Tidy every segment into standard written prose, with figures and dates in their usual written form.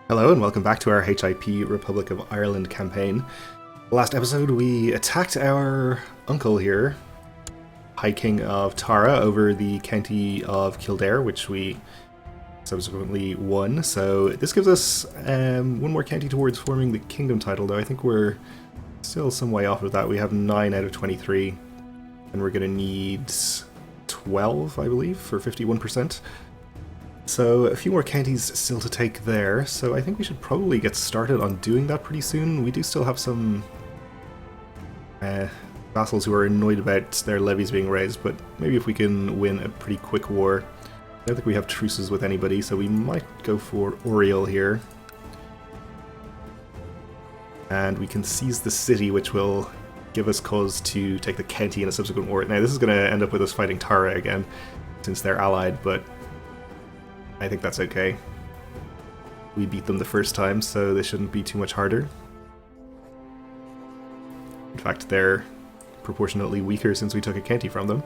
Hello and welcome back to our HIP Republic of Ireland campaign. Last episode we attacked our uncle here, High King of Tara, over the county of Kildare, which we subsequently won. So this gives us one more county towards forming the kingdom title, though I think we're still some way off of that. We have 9 out of 23, and we're going to need 12, I believe, for 51%. So a few more counties still to take there, so I think we should probably get started on doing that pretty soon. We do still have some vassals who are annoyed about their levies being raised, but maybe if we can win a pretty quick war. I don't think we have truces with anybody, so we might go for Oriel here. And we can seize the city, which will give us cause to take the county in a subsequent war. Now this is going to end up with us fighting Tara again, since they're allied, but I think that's okay. We beat them the first time, so this shouldn't be too much harder. In fact, they're proportionately weaker since we took a county from them.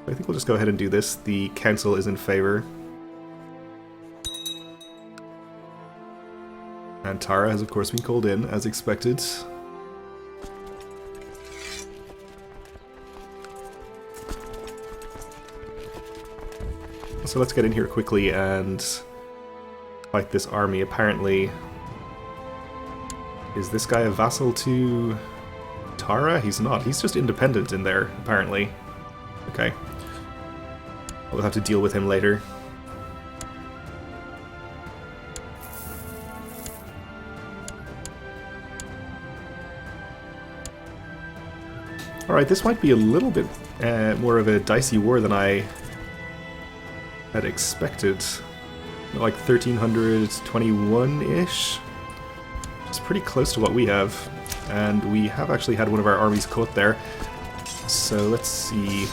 I think we'll just go ahead and do this. The council is in favour. And Tara has of course been called in, as expected. So let's get in here quickly and fight this army. Apparently, is this guy a vassal to Tara? He's not. He's just independent in there, apparently. Okay. We'll have to deal with him later. Alright, this might be a little bit more of a dicey war than I had expected. Like 1321-ish. It's pretty close to what we have. And we have actually had one of our armies caught there. So let's see.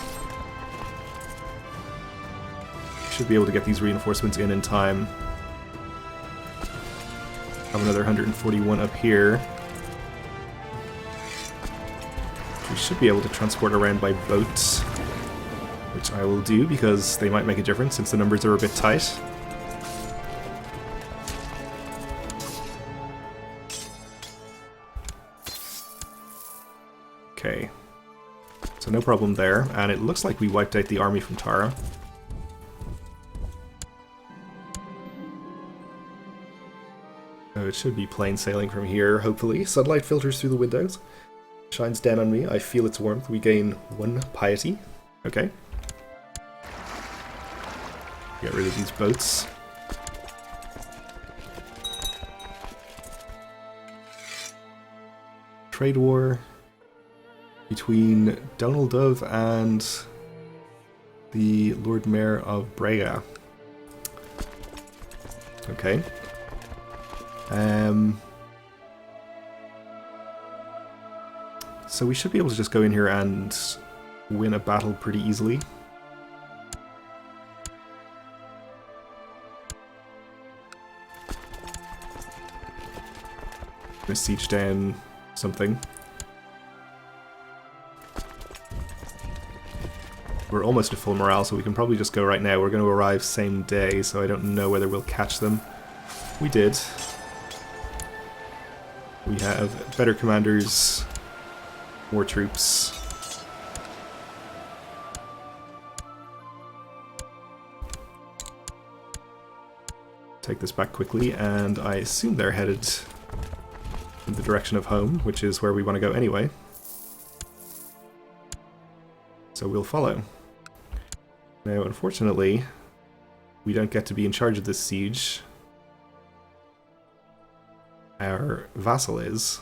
Should be able to get these reinforcements in time. Have another 141 up here. We should be able to transport around by boats, which I will do because they might make a difference since the numbers are a bit tight. Okay, so no problem there, and it looks like we wiped out the army from Tara. So it should be plain sailing from here, hopefully. Sunlight filters through the windows, shines down on me, I feel its warmth, we gain 1 piety. Okay. Get rid of these boats. Trade war between Donald Dove and the Lord Mayor of Braga. Okay. So we should be able to just go in here and win a battle pretty easily. Gonna siege down something. We're almost at full morale, so we can probably just go right now. We're going to arrive same day, so I don't know whether we'll catch them. We did. We have better commanders, more troops. Take this back quickly, and I assume they're headed in the direction of home, which is where we want to go anyway. So we'll follow. Now, unfortunately, we don't get to be in charge of this siege. Our vassal is.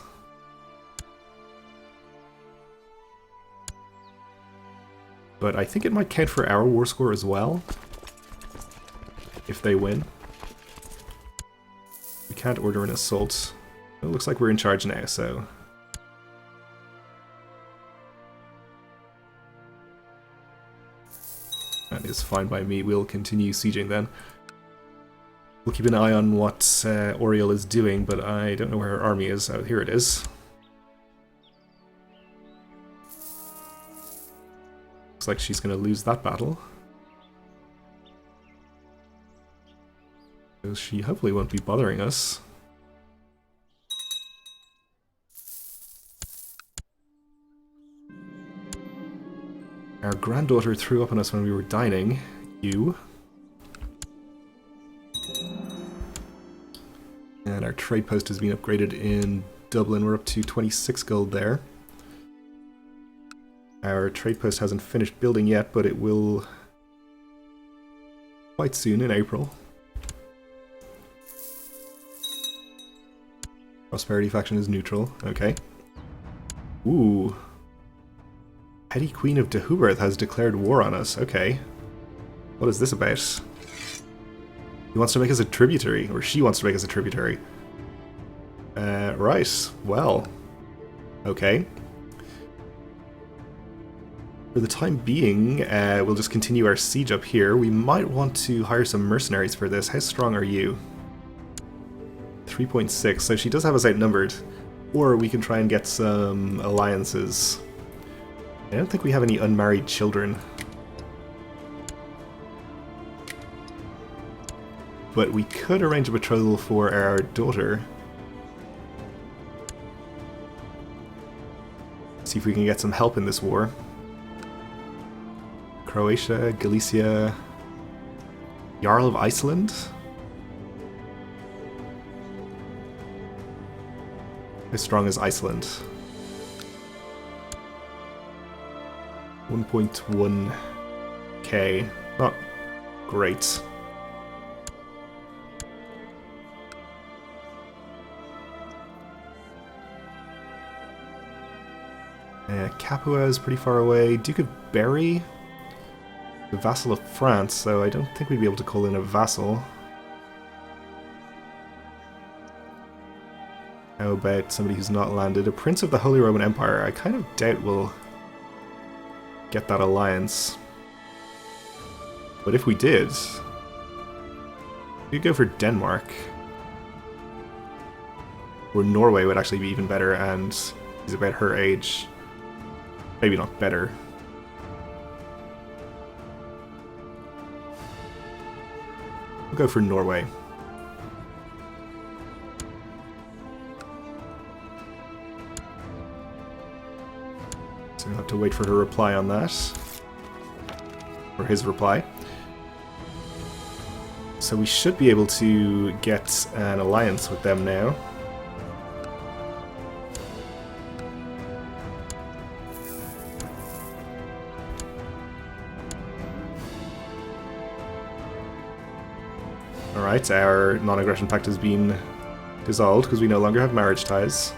But I think it might count for our war score as well, if they win. We can't order an assault. It looks like we're in charge now, so... That is fine by me. We'll continue sieging then. We'll keep an eye on what Oriel is doing, but I don't know where her army is. Oh, here it is. Looks like she's going to lose that battle. So So she hopefully won't be bothering us. Our granddaughter threw up on us when we were dining. You. And our trade post has been upgraded in Dublin. We're up to 26 gold there. Our trade post hasn't finished building yet, but it will quite soon in April. Prosperity faction is neutral. Okay. Ooh. Petty Queen of Dehuberth has declared war on us. Okay. What is this about? He wants to make us a tributary, or she wants to make us a tributary. Right. Well. Okay. For the time being, we'll just continue our siege up here. We might want to hire some mercenaries for this. How strong are you? 3.6, so she does have us outnumbered. Or we can try and get some alliances. I don't think we have any unmarried children. But we could arrange a betrothal for our daughter. See if we can get some help in this war. Croatia, Galicia, Jarl of Iceland? How strong is Iceland? 1.1k. Not great. Capua is pretty far away. Duke of Berry? The vassal of France, so I don't think we'd be able to call in a vassal. How about somebody who's not landed? A prince of the Holy Roman Empire. I kind of doubt we'll get that alliance. But if we did, we'd go for Denmark. Or Norway would actually be even better, and he's about her age. Maybe not better. We'll go for Norway. So we'll have to wait for her reply on that. Or his reply. So we should be able to get an alliance with them now. Alright, our non-aggression pact has been dissolved because we no longer have marriage ties.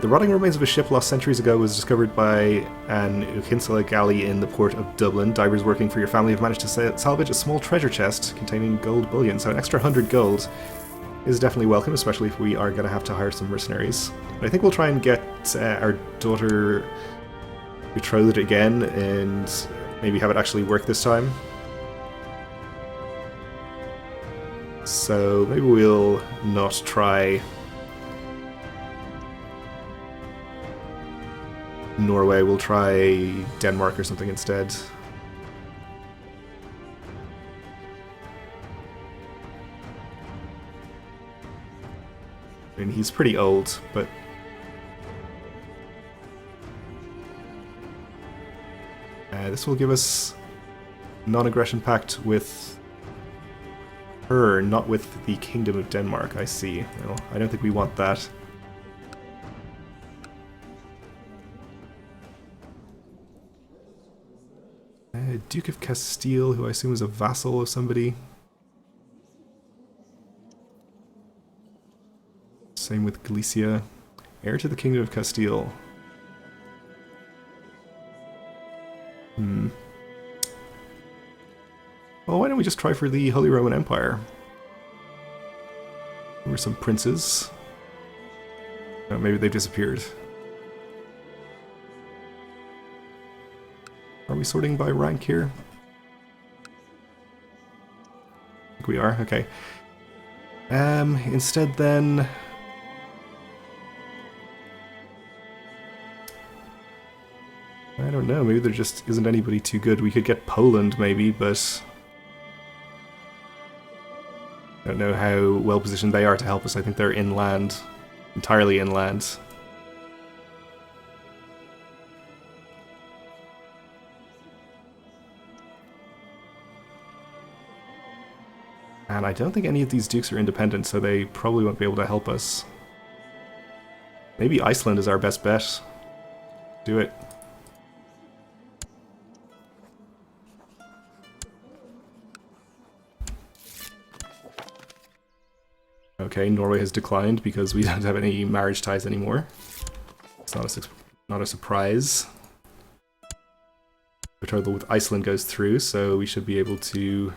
The rotting remains of a ship lost centuries ago was discovered by an Ukinsula galley in the port of Dublin. Divers working for your family have managed to salvage a small treasure chest containing gold bullion, so an extra 100 gold is definitely welcome, especially if we are going to have to hire some mercenaries. But I think we'll try and get our daughter betrothed again and maybe have it actually work this time. So maybe we'll not try Norway, we'll try Denmark or something instead. I mean, he's pretty old, but this will give us non-aggression pact with her, not with the Kingdom of Denmark, I see. Well, I don't think we want that. Duke of Castile, who I assume is a vassal of somebody. Same with Galicia. Heir to the Kingdom of Castile. Well, why don't we just try for the Holy Roman Empire? There were some princes. Oh, maybe they've disappeared. Are we sorting by rank here? I think we are, okay. Instead then... I don't know, maybe there just isn't anybody too good. We could get Poland maybe, but... Don't know how well positioned they are to help us. I think they're inland, entirely inland. And I don't think any of these dukes are independent, so they probably won't be able to help us. Maybe Iceland is our best bet. Do it. Okay, Norway has declined because we don't have any marriage ties anymore. It's not a surprise. Betrothal with Iceland goes through, so we should be able to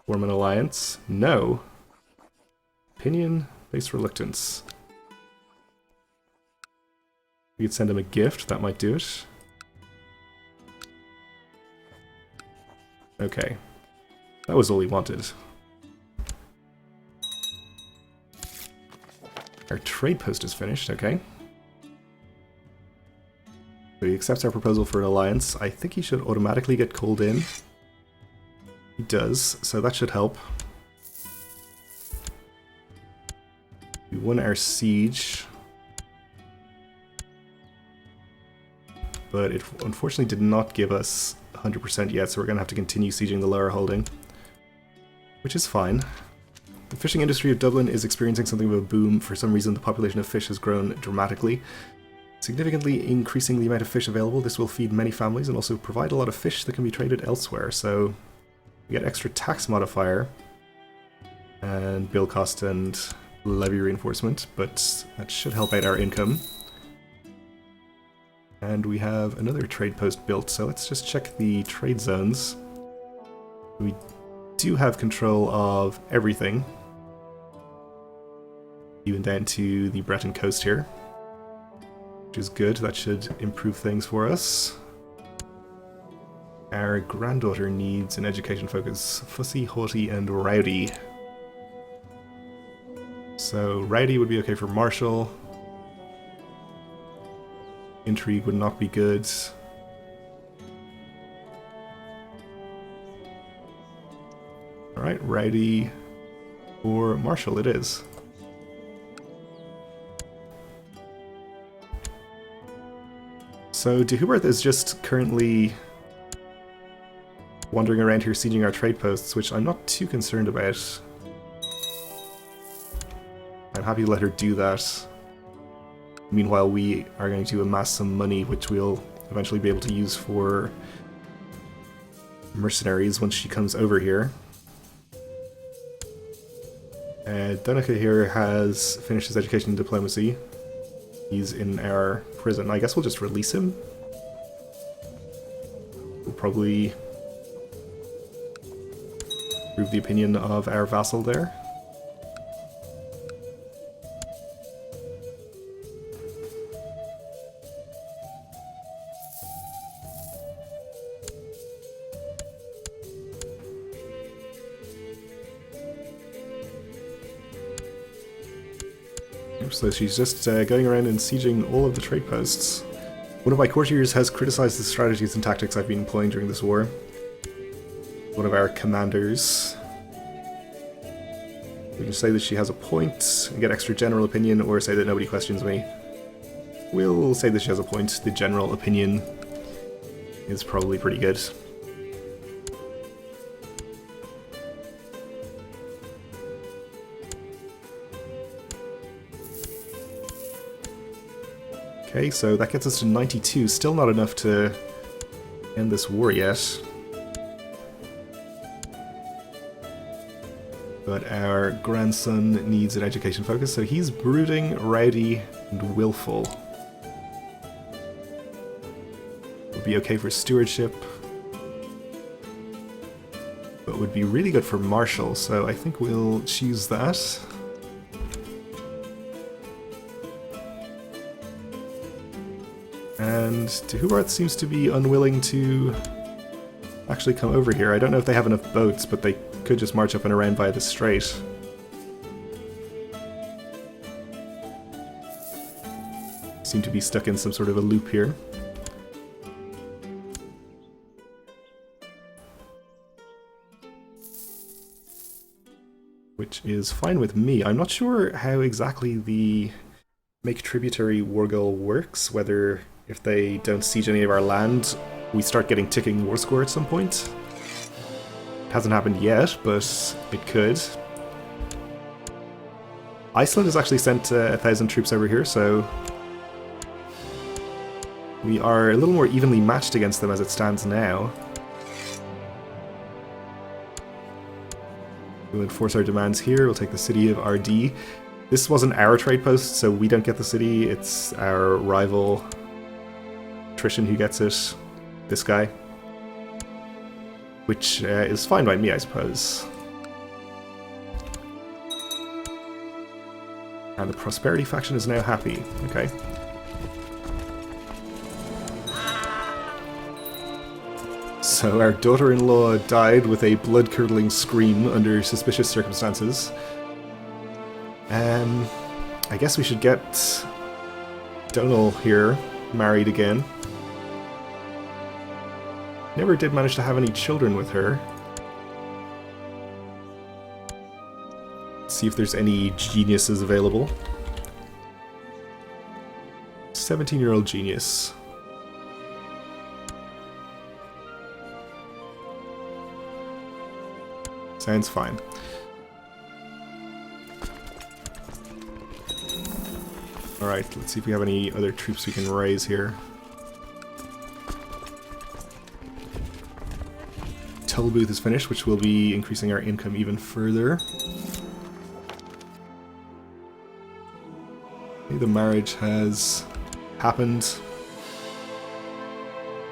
form an alliance. No. Opinion, base reluctance. We could send him a gift, that might do it. Okay. That was all we wanted. Our trade post is finished, okay. So he accepts our proposal for an alliance. I think he should automatically get called in. He does, so that should help. We won our siege. But it unfortunately did not give us 100% yet, so we're going to have to continue sieging the lower holding. Which is fine. The fishing industry of Dublin is experiencing something of a boom. For some reason, the population of fish has grown dramatically. Significantly increasing the amount of fish available, this will feed many families and also provide a lot of fish that can be traded elsewhere. So we get extra tax modifier and bill cost and levy reinforcement, but that should help out our income. And we have another trade post built, so let's just check the trade zones. We do have control of everything, even down to the Breton coast here, which is good. That should improve things for us. Our granddaughter needs an education focus. Fussy, haughty, and rowdy. So rowdy would be okay for Marshall. Intrigue would not be good. Alright, rowdy or Marshall it is. So de Hubert is just currently wandering around here sieging our trade posts, which I'm not too concerned about. I'm happy to let her do that. Meanwhile, we are going to amass some money, which we'll eventually be able to use for mercenaries once she comes over here. Donica here has finished his education in diplomacy. He's in our prison. I guess we'll just release him. We'll probably prove the opinion of our vassal there. So she's just going around and sieging all of the trade posts. One of my courtiers has criticized the strategies and tactics I've been employing during this war. One of our commanders. We can say that she has a point and get extra general opinion, or say that nobody questions me. We'll say that she has a point. The general opinion is probably pretty good. Okay, so that gets us to 92. Still not enough to end this war yet. But our grandson needs an education focus, so he's brooding, rowdy, and willful. Would be okay for stewardship. But would be really good for Marshall, so I think we'll choose that. And de Hubert seems to be unwilling to actually come over here. I don't know if they have enough boats, but they could just march up and around via the strait. Seem to be stuck in some sort of a loop here. which is fine with me. I'm not sure how exactly the make tributary war goal works, whether if they don't siege any of our land, we start getting ticking war score at some point. It hasn't happened yet, but it could. Iceland has actually sent 1,000 troops over here, so we are a little more evenly matched against them as it stands now. We'll enforce our demands here. We'll take the city of RD. This wasn't our trade post, so we don't get the city. It's our rival Attrition who gets it. This guy. Which is fine by me, I suppose. And the Prosperity faction is now happy. Okay. So our daughter-in-law died with a blood-curdling scream under suspicious circumstances. I guess we should get Donal here married again. Never did manage to have any children with her. Let's see if there's any geniuses available. 17-year-old genius. Sounds fine. Alright, let's see if we have any other troops we can raise here. Toll booth is finished, which will be increasing our income even further. Okay, the marriage has happened.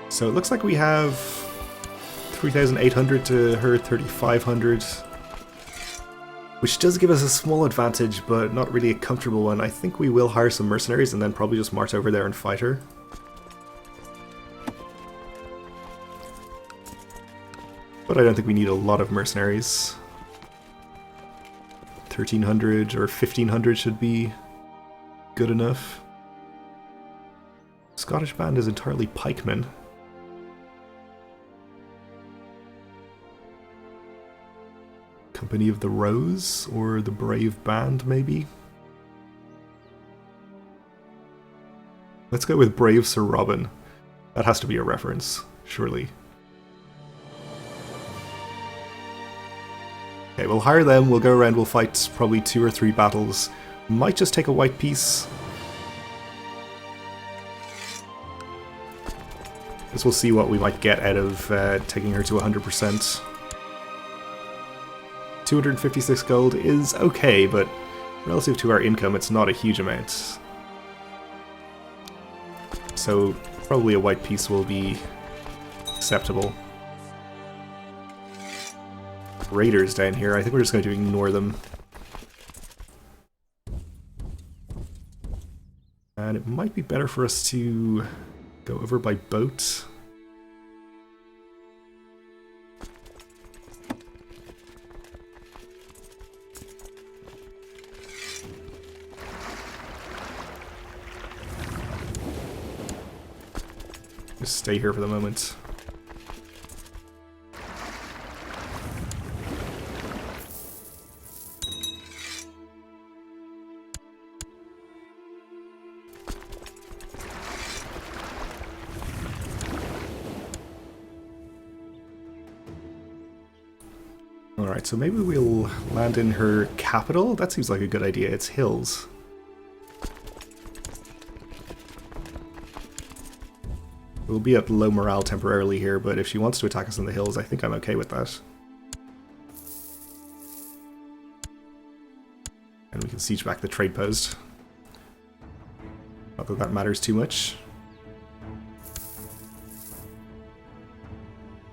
So it looks like we have 3,800 to her 3,500. Which does give us a small advantage, but not really a comfortable one. I think we will hire some mercenaries and then probably just march over there and fight her. But I don't think we need a lot of mercenaries. 1,300 or 1,500 should be good enough. Scottish band is entirely pikemen. Company of the Rose, or the Brave Band, maybe? Let's go with Brave Sir Robin. That has to be a reference, surely. Okay, we'll hire them, we'll go around, we'll fight probably 2 or 3 battles. Might just take a white piece. Guess we'll see what we might get out of taking her to 100%. 256 gold is okay, but relative to our income, it's not a huge amount. So probably a white piece will be acceptable. Raiders down here, I think we're just going to ignore them. And it might be better for us to go over by boat. Just stay here for the moment. Alright, so maybe we'll land in her capital? That seems like a good idea. It's hills. We'll be at low morale temporarily here, but if she wants to attack us in the hills, I think I'm okay with that. And we can siege back the trade post. Not that that matters too much.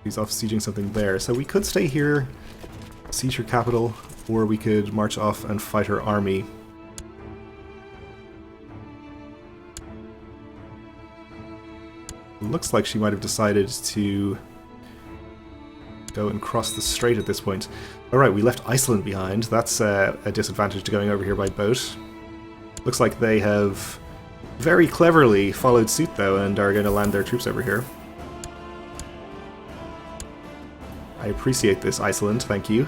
He's off sieging something there, so we could stay here, siege her capital, or we could march off and fight her army. Looks like she might have decided to go and cross the strait at this point. Alright, we left Iceland behind. That's a disadvantage to going over here by boat. Looks like they have very cleverly followed suit, though, and are going to land their troops over here. I appreciate this, Iceland. Thank you.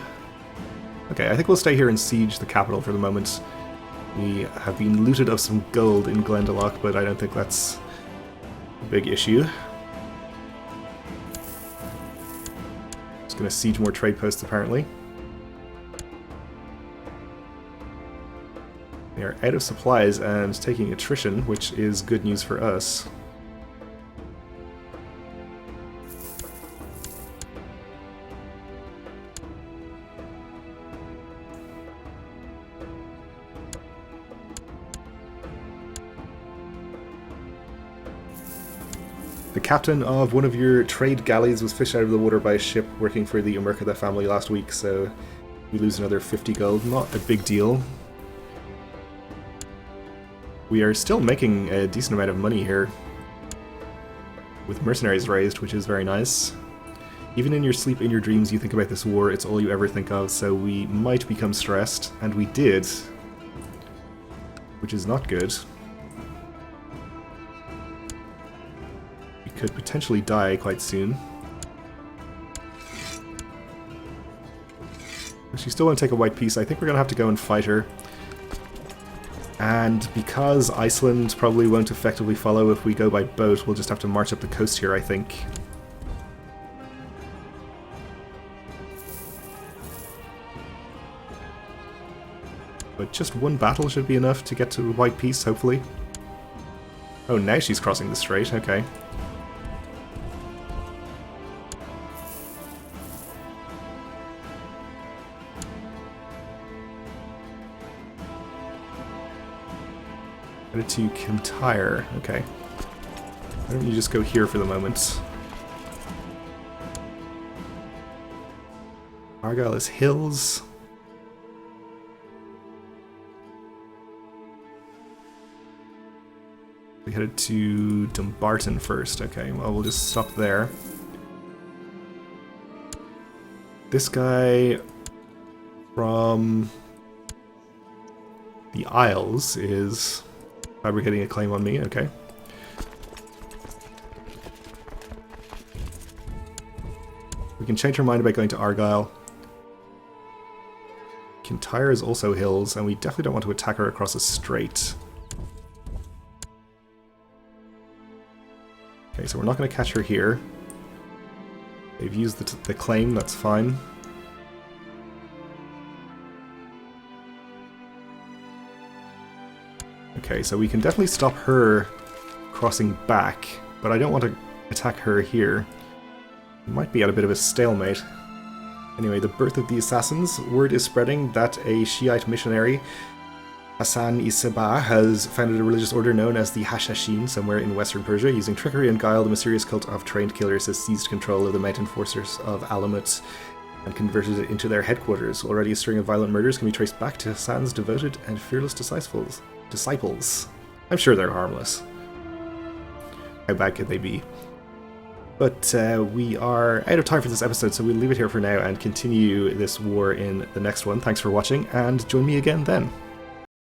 Okay, I think we'll stay here and siege the capital for the moment. We have been looted of some gold in Glendalough, but I don't think that's a big issue. Just gonna siege more trade posts, apparently. They are out of supplies and taking attrition, which is good news for us. The captain of one of your trade galleys was fished out of the water by a ship working for the Umurkada family last week, so we lose another 50 gold. Not a big deal. We are still making a decent amount of money here, with mercenaries raised, which is very nice. Even in your sleep, in your dreams, you think about this war, it's all you ever think of, so we might become stressed, and we did, which is not good. Could potentially die quite soon. She still won't take a white piece. I think we're going to have to go and fight her. And because Iceland probably won't effectively follow if we go by boat, we'll just have to march up the coast here, I think. But just one battle should be enough to get to a white piece, hopefully. Oh, now she's crossing the strait, okay. To Kintyre. Okay. Why don't you just go here for the moment? Argyll is hills. We headed to Dumbarton first. Okay, well, we'll just stop there. This guy from the Isles is fabricating a claim on me, okay. We can change our mind about going to Argyll. Kintyre is also hills, and we definitely don't want to attack her across a strait. Okay, so we're not going to catch her here. They've used the claim, that's fine. Okay, so we can definitely stop her crossing back, but I don't want to attack her here. We might be at a bit of a stalemate. Anyway, the birth of the assassins. Word is spreading that a Shiite missionary, Hassan-i Sabah, has founded a religious order known as the Hashashin somewhere in western Persia. Using trickery and guile, the mysterious cult of trained killers has seized control of the mountain fortress of Alamut and converted it into their headquarters. Already a string of violent murders can be traced back to Hassan's devoted and fearless disciples. I'm sure they're harmless. How bad could they be? But we are out of time for this episode, so we'll leave it here for now and continue this war in the next one. Thanks for watching, and join me again then.